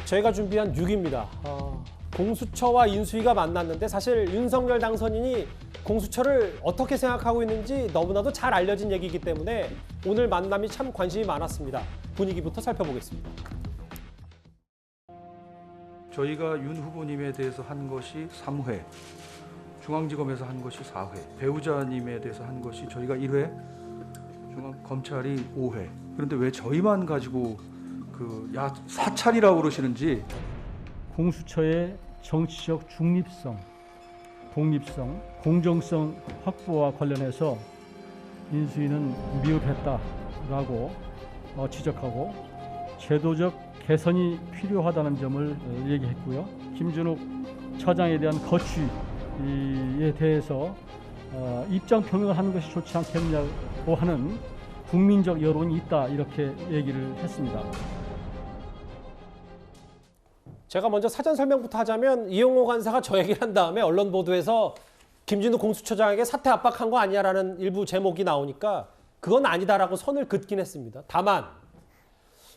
저희가 준비한 6위입니다. 공수처와 인수위가 만났는데 사실 윤석열 당선인이 공수처를 어떻게 생각하고 있는지 너무나도 잘 알려진 얘기이기 때문에 오늘 만남이 참 관심이 많았습니다. 분위기부터 살펴보겠습니다. 저희가 윤 후보님에 대해서 한 것이 3회, 중앙지검에서 한 것이 4회, 배우자님에 대해서 한 것이 저희가 1회, 검찰이 5회. 그런데 왜 저희만 가지고 사찰이라고 그러시는지. 공수처의 정치적 중립성, 독립성, 공정성 확보와 관련해서 인수위는 미흡했다라고 지적하고 제도적 개선이 필요하다는 점을 얘기했고요. 김준욱 처장에 대한 거취에 대해서 입장 표명을 하는 것이 좋지 않겠냐고 하는 국민적 여론이 있다, 이렇게 얘기를 했습니다. 제가 먼저 사전 설명부터 하자면 이용호 간사가 저 얘기를 한 다음에 언론 보도에서 김진욱 공수처장에게 사퇴 압박한 거 아니야라는 일부 제목이 나오니까 그건 아니다라고 선을 긋긴 했습니다. 다만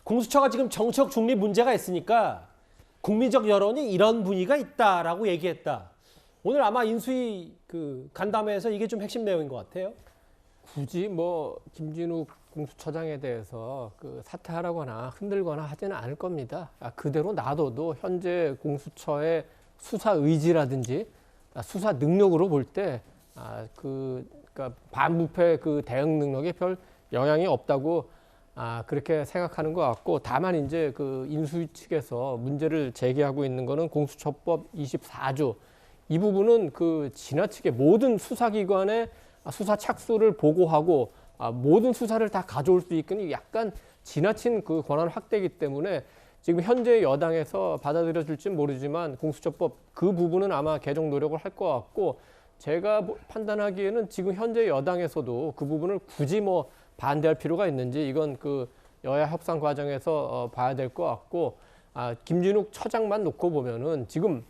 공수처가 지금 정치적 중립 문제가 있으니까 국민적 여론이 이런 분위기가 있다라고 얘기했다. 오늘 아마 인수위 간담회에서 이게 좀 핵심 내용인 것 같아요. 굳이 김진욱 공수처장에 대해서 사퇴하라거나 흔들거나 하지는 않을 겁니다. 그대로 놔둬도 현재 공수처의 수사 의지라든지 수사 능력으로 볼 때 그러니까 반부패 대응 능력에 별 영향이 없다고 그렇게 생각하는 것 같고, 다만 이제 인수위 측에서 문제를 제기하고 있는 거는 공수처법 24조. 이 부분은 지나치게 모든 수사기관의 수사 착수를 보고하고 모든 수사를 다 가져올 수 있는 약간 지나친 권한 확대이기 때문에 지금 현재 여당에서 받아들여질지는 모르지만 공수처법 그 부분은 아마 개정 노력을 할 것 같고, 제가 판단하기에는 지금 현재 여당에서도 그 부분을 굳이 반대할 필요가 있는지 이건 여야 협상 과정에서 봐야 될 것 같고, 김진욱 처장만 놓고 보면은 지금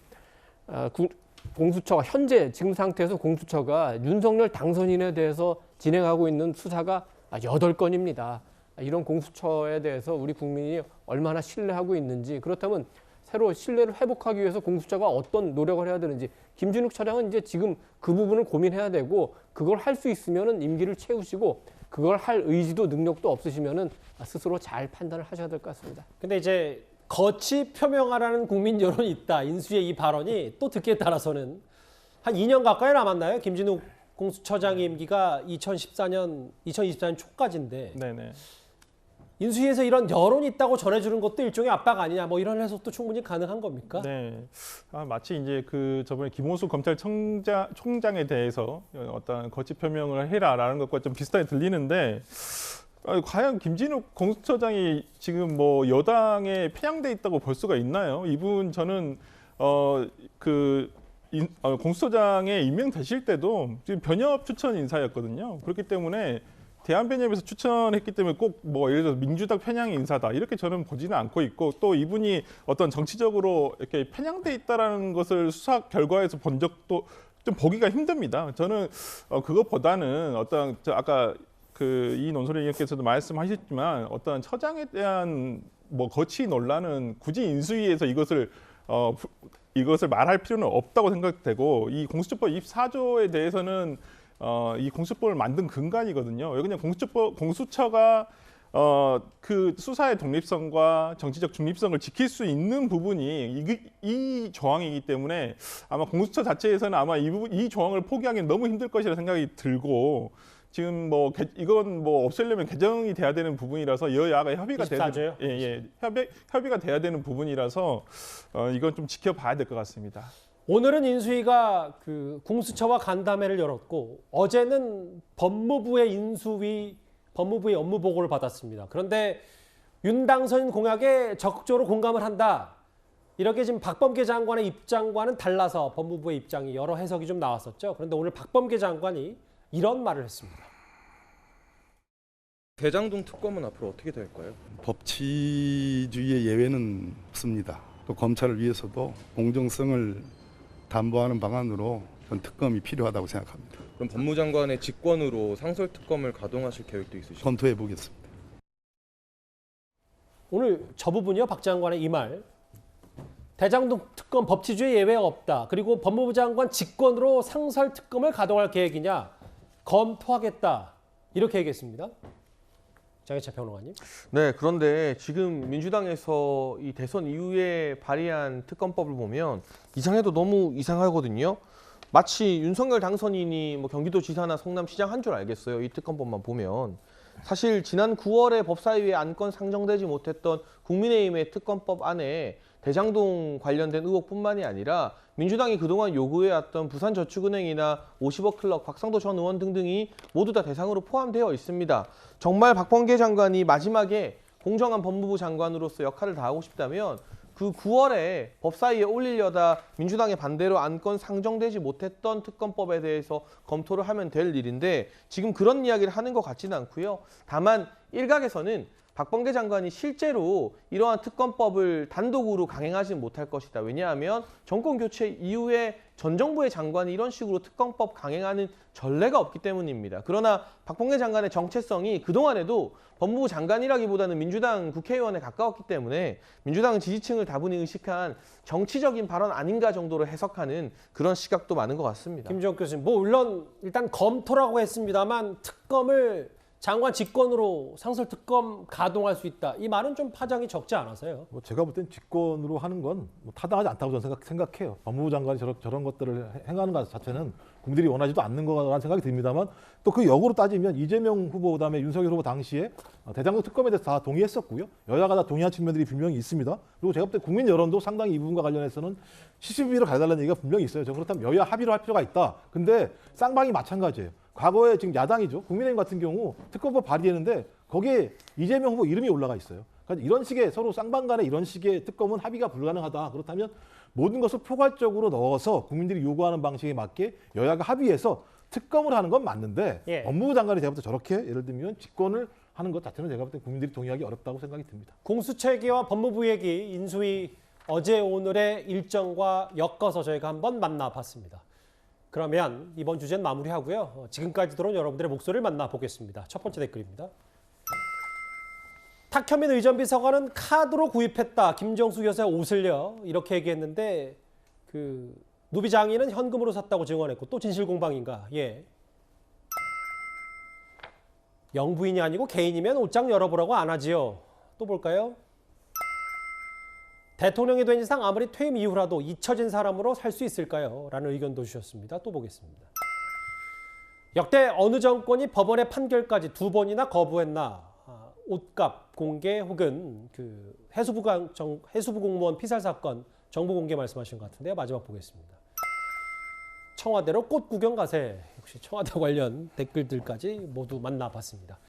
공수처가 현재 지금 상태에서 공수처가 윤석열 당선인에 대해서 진행하고 있는 수사가 8건입니다. 이런 공수처에 대해서 우리 국민이 얼마나 신뢰하고 있는지, 그렇다면 새로 신뢰를 회복하기 위해서 공수처가 어떤 노력을 해야 되는지, 김진욱 처장은 이제 지금 그 부분을 고민해야 되고, 그걸 할 수 있으면은 임기를 채우시고, 그걸 할 의지도 능력도 없으시면은 스스로 잘 판단을 하셔야 될 것 같습니다. 근데 이제 거취 표명하라는 국민 여론이 있다. 인수위의 이 발언이 또 듣기에 따라서는 한 2년 가까이 남았나요? 김진욱 공수처장의 임기가 2024년 초까지인데. 네네. 인수위에서 이런 여론이 있다고 전해주는 것도 일종의 압박 아니냐, 이런 해석도 충분히 가능한 겁니까? 네. 마치 이제 저번에 김호수 검찰총장에 대해서 어떤 거취 표명을 해라라는 것과 좀 비슷하게 들리는데, 과연 김진욱 공수처장이 지금 여당에 편향돼 있다고 볼 수가 있나요? 이분 저는 공수처장에 임명되실 때도 지금 변협 추천 인사였거든요. 그렇기 때문에 대한변협에서 추천했기 때문에 꼭 예를 들어서 민주당 편향 인사다 이렇게 저는 보지는 않고 있고, 또 이분이 어떤 정치적으로 이렇게 편향돼 있다라는 것을 수사 결과에서 본 적도 좀 보기가 힘듭니다. 저는 그것보다는 아까 이 논설위 의원께서도 말씀하셨지만 어떤 처장에 대한 거취 논란은 굳이 인수위에서 이것을 말할 필요는 없다고 생각되고, 이 공수처법 24조에 대해서는 이 공수처법을 만든 근간이거든요. 여기 그냥 공수처가 수사의 독립성과 정치적 중립성을 지킬 수 있는 부분이 이 조항이기 때문에 아마 공수처 자체에서는 아마 이 조항을 포기하기는 너무 힘들 것이라 생각이 들고, 지금 이건 없애려면 개정이 돼야 되는 부분이라서 여야가 협의가 돼야 협의가 돼야 되는 부분이라서 이건 좀 지켜봐야 될 것 같습니다. 오늘은 인수위가 공수처와 간담회를 열었고, 어제는 법무부의 업무 보고를 받았습니다. 그런데 윤 당선인 공약에 적극적으로 공감을 한다. 이렇게 지금 박범계 장관의 입장과는 달라서 법무부의 입장이 여러 해석이 좀 나왔었죠. 그런데 오늘 박범계 장관이 이런 말을 했습니다. 대장동 특검은 앞으로 어떻게 될까요? 법치주의의 예외는 없습니다. 또 검찰을 위해서도 공정성을 담보하는 방안으로 전 특검이 필요하다고 생각합니다. 그럼 법무장관의 직권으로 상설특검을 가동하실 계획도 있으신가요? 검토해 보겠습니다. 오늘 저 부분이요, 박 장관의 이 말. 대장동 특검 법치주의 예외가 없다. 그리고 법무부 장관 직권으로 상설 특검을 가동할 계획이냐 검토하겠다. 이렇게 얘기했습니다. 장혜찬 평론가님. 네, 그런데 지금 민주당에서 이 대선 이후에 발의한 특검법을 보면 이상해도 너무 이상하거든요. 마치 윤석열 당선인이 뭐 경기도지사나 성남시장 한 줄 알겠어요. 이 특검법만 보면. 사실 지난 9월에 법사위에 안건 상정되지 못했던 국민의힘의 특검법 안에 대장동 관련된 의혹뿐만이 아니라 민주당이 그동안 요구해왔던 부산저축은행이나 50억 클럽, 곽상도 전 의원 등등이 모두 다 대상으로 포함되어 있습니다. 정말 박범계 장관이 마지막에 공정한 법무부 장관으로서 역할을 다하고 싶다면 그 9월에 법사위에 올리려다 민주당의 반대로 안건 상정되지 못했던 특검법에 대해서 검토를 하면 될 일인데 지금 그런 이야기를 하는 것 같지는 않고요. 다만 일각에서는 박범계 장관이 실제로 이러한 특검법을 단독으로 강행하지는 못할 것이다. 왜냐하면 정권 교체 이후에 전 정부의 장관이 이런 식으로 특검법 강행하는 전례가 없기 때문입니다. 그러나 박범계 장관의 정체성이 그동안에도 법무부 장관이라기보다는 민주당 국회의원에 가까웠기 때문에 민주당 지지층을 다분히 의식한 정치적인 발언 아닌가 정도로 해석하는 그런 시각도 많은 것 같습니다. 김주혁 교수님, 뭐 물론 일단 검토라고 했습니다만 특검을 장관 직권으로 상설특검 가동할 수 있다. 이 말은 좀 파장이 적지 않아서요. 뭐 제가 볼 땐 직권으로 하는 건뭐 타당하지 않다고 저는 생각해요. 법무부 장관이 저런 것들을 행하는 것 자체는 국민들이 원하지도 않는 거라는 생각이 듭니다만 또 그 역으로 따지면 이재명 후보 그다음에 윤석열 후보 당시에 대장동 특검에 대해서 다 동의했었고요. 여야가 다 동의한 측면들이 분명히 있습니다. 그리고 제가 볼 때 국민 여론도 상당히 이 부분과 관련해서는 CCTV로 가달라는 얘기가 분명히 있어요. 저 그렇다면 여야 합의로 할 필요가 있다. 근데 쌍방이 마찬가지예요. 과거에 지금 야당이죠. 국민의힘 같은 경우 특검법 발의했는데 거기에 이재명 후보 이름이 올라가 있어요. 그러니까 이런 식의 서로 쌍방 간에 이런 식의 특검은 합의가 불가능하다. 그렇다면 모든 것을 포괄적으로 넣어서 국민들이 요구하는 방식에 맞게 여야가 합의해서 특검을 하는 건 맞는데 예. 법무부 장관이 제가 볼 때 저렇게 예를 들면 직권을 하는 것 자체는 제가 볼 때 국민들이 동의하기 어렵다고 생각이 듭니다. 공수처 얘기와 법무부 얘기, 인수위 어제 오늘의 일정과 엮어서 저희가 한번 만나봤습니다. 그러면 이번 주제는 마무리하고요. 지금까지 들어온 여러분들의 목소리를 만나보겠습니다. 첫 번째 댓글입니다. 탁현민 의전비서관은 카드로 구입했다. 김정수 여사의 옷을요. 이렇게 얘기했는데 누비 장인은 현금으로 샀다고 증언했고 또 진실공방인가? 예. 영부인이 아니고 개인이면 옷장 열어보라고 안 하지요. 또 볼까요? 대통령이 된 이상 아무리 퇴임 이후라도 잊혀진 사람으로 살 수 있을까요? 라는 의견도 주셨습니다. 또 보겠습니다. 역대 어느 정권이 법원의 판결까지 2번이나 거부했나? 옷값 공개 혹은 해수부 공무원 피살 사건 정보 공개 말씀하신 것 같은데요. 마지막 보겠습니다. 청와대로 꽃 구경 가세. 역시 청와대 관련 댓글들까지 모두 만나봤습니다.